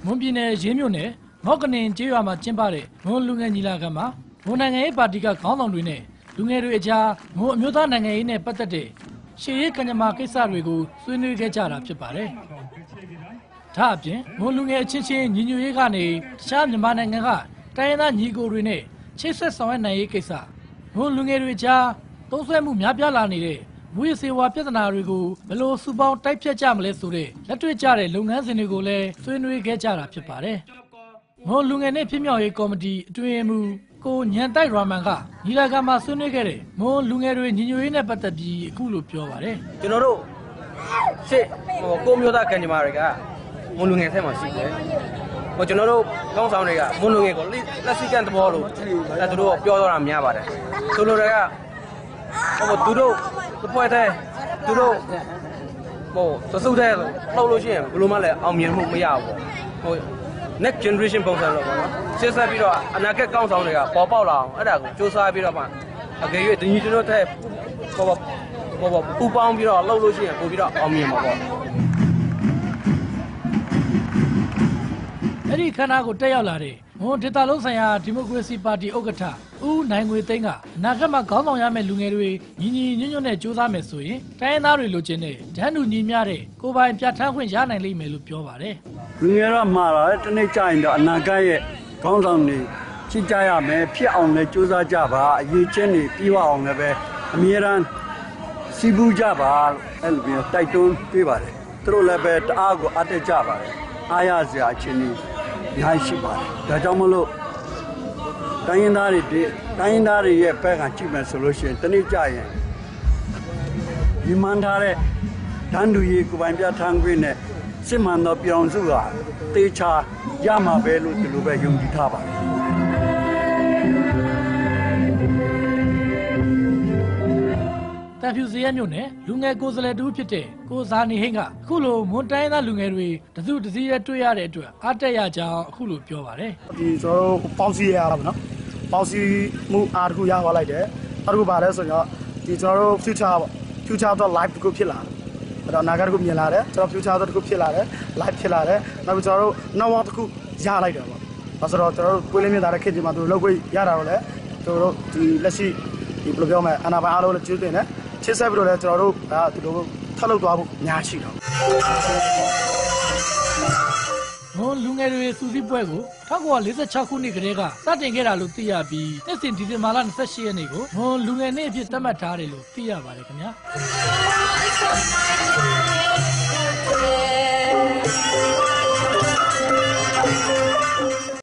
မွန်ပြည်နယ်ရေးမြို့နယ်မော့ကနင်ကျေးရွာမှာကျင်းပတဲ့မွန်လူငယ်ညီလာခံမှာမွန်နိုင်ငံရေးပါတီကခေါင်းဆောင်တွေနဲ့လူငယ်တွေအကြားမွန်အမျိုးသားနိုင်ငံရေးနဲ့ပတ်သက်တဲ့ရှေ့ရေးကံကြမ္မာကိစ္စတွေကိုဆွေးနွေးခဲ့ကြတာဖြစ်ပါတယ်။ဒါအပြင်မွန်လူငယ်အချင်းချင်းညီညွတ်ရေးကနေတခြားမြန်မာနိုင်ငံကတိုင်းရင်းသားညီကိုတွေနဲ့ချိတ်ဆက်ဆောင်ရွက်နိုင်ရေးကိစ္စမွန်လူငယ်တွေကြားသုံးစွဲမှုများပြားလာနေတဲ့မူရစေဝါပြဿနာတွေကိုဘယ်လိုစုပေါင်းတိုက်ဖြတ်ကြမလဲဆိုတဲ့လက်တွေ့ကျတဲ့လုပ်ငန်းစဉ်တွေကိုလည်းဆွေးနွေးခဲ့ကြတာဖြစ်ပါတယ်။မွန်လူငယ်နဲ့ဖြစ်မြောက်ရေးကော်မတီအတွင်းရေးမှူးကိုညန်တိုက်ရာမန်ကညီလာခံမှာဆွေးနွေးခဲ့တဲ့မွန်လူငယ်တွေညီညွတ်ရေးနဲ့ပတ်သက်ပြီးအခုလိုပြောပါတယ်။ကျွန်တော်တို့ရှေ့ကိုမျိုးသားကံကြမ္မာတွေကမွန်လူငယ်ထဲမှာရှိတယ်။ကျွန်တော်တို့ကောင်းဆောင်တွေကမွန်လူငယ်ကိုလက်ရှိကန်သဘောလို့သူတို့ပြောတော့တာများပါတယ်။သူတို့တွေကသူတို့ဖွဲ့တဲ့သူတို့စုတဲ့လှုပ်လို့ရှိရင်ဘယ်လိုမှလည်းအောင်မြင်မှုမရဘူး။ next generation ပုံစံလို့ပေါ့နော်။ဆက်ဆက်ပြီးတော့အနာဂတ်ကောင်းဆောင်တွေကပေါ်ပေါက်လာအောင်အဲ့ဒါကိုစူးစမ်းပြီးတော့မှအကယ်၍ဒီညီတို့တဲ့ပူပေါင်းပြီးတော့လှုပ်လို့ရှိရင်ပို့ပြီးတော့အောင်မြင်မှာပေါ့။အဲ့ဒီခန္ဓာကိုတက်ရောက်လာတဲ့မွန်ဒေသလုံးဆိုင်ရာဒီမိုကရေစီပါတီဥက္ကဋ္ဌဦးနိုင်ငွေသိန်းကအနာဂတ်မှာခေါင်းဆောင်ရမယ့်လူငယ်တွေညီညီညွတ်ညွတ်နဲ့ကြိုးစားမယ်ဆိုရင်တိုင်းရင်းသားတွေလိုချင်တဲ့ဒန်းတူညီမျှတဲ့ကိုယ်ပိုင်ပြဋ္ဌာန်းခွင့်ရနိုင်လိမ့်မယ်လို့ပြောပါတယ်။လူငယ်တော့မှားတယ်တနေ့ကျရင်တော့အနာဂတ်ရဲ့ခေါင်းဆောင်တွေချစ်ကြရမယ်ဖြစ်အောင်လည်းကြိုးစားကြပါအရေးချင်းတွေပြီးအောင်လည်းပဲအမြဲတမ်းစီးပူးကြပါအဲ့လိုမျိုးတိုက်တွန်းပေးပါတယ်။သူတို့လည်းပဲတအားကိုအတက်ကြပါတယ်။အားရစရာအချင်းကြီးညာရှိပါတယ်ဒါကြောင့်မလို့တိုင်းရင်းသားတွေရဲ့ဘက်ကကြည့်မယ်ဆိုလို့ရှိရင်တနေ့ကြရင်ဒီမှန်ထားတဲ့တန်းတူရေးကိုပိုင်ပြဋ္ဌာန်းခွင့်နဲ့စစ်မှန်သောပြောင်းစုကတေချာရမှာပဲလို့ဒီလိုပဲယုံကြည်ထားပါတယ်တန်ဖြူစရဲမြို့နယ်လူငယ်ကိုယ်စားလှယ်တူဖြစ်တဲ့ကိုဇာနေဟိန်းကအခုလိုမွန်တိုင်းသားလူငယ်တွေတစုတစည်းရဲတွေ့ရတဲ့အတွက်အားတက်ရကြောင်းအခုလိုပြောပါတယ်ဒီကျွန်တော်တို့ပေါင်းစည်းရတာပေါ့နော်ပေါင်းစည်းမှုအားတခုရသွားလိုက်တယ်အားတခုပါလဲဆိုတော့ဒီကျွန်တော်တို့ future တော့ live တခုဖြစ်လာတယ်အဲ့တော့အနာဂတ်တခုမြင်လာတယ်ကျွန်တော် future တခုဖြစ်လာတယ် live ဖြစ်လာတယ်နောက်ပြီးကျွန်တော်တို့နောက်ဝတခုရလိုက်တယ်ပေါ့ဒါဆိုတော့ကျွန်တော်တို့ကိုယ်လေးမြင်တာတဲ့ခေတ်ကြီးမှာသူတို့လောက်ခွင့်ရတာတော့လေကျွန်တော်တို့ဒီလက်ရှိဒီဘယ်လိုပြောမလဲအနာပိုင်အားလုံးလည်းကျွေးတင်တယ်ချစ်ဆက်ပြီးတော့လည်းကျွန်တော်တို့ဒါဒီလိုထပ်လုပ်သွားဖို့များရှိတော့မွန်လူငယ်တွေစူးစီးပွဲကို1946ခုနှစ်ကတည်းကစတင်ခဲ့တာလို့သိရပြီးနှစ်စဉ်ဒီဇင်ဘာလ28ရက်နေ့ကိုမွန်လူငယ်နေ့အဖြစ်သတ်မှတ်ထားတယ်လို့သိရပါတယ်ခင်ဗျာ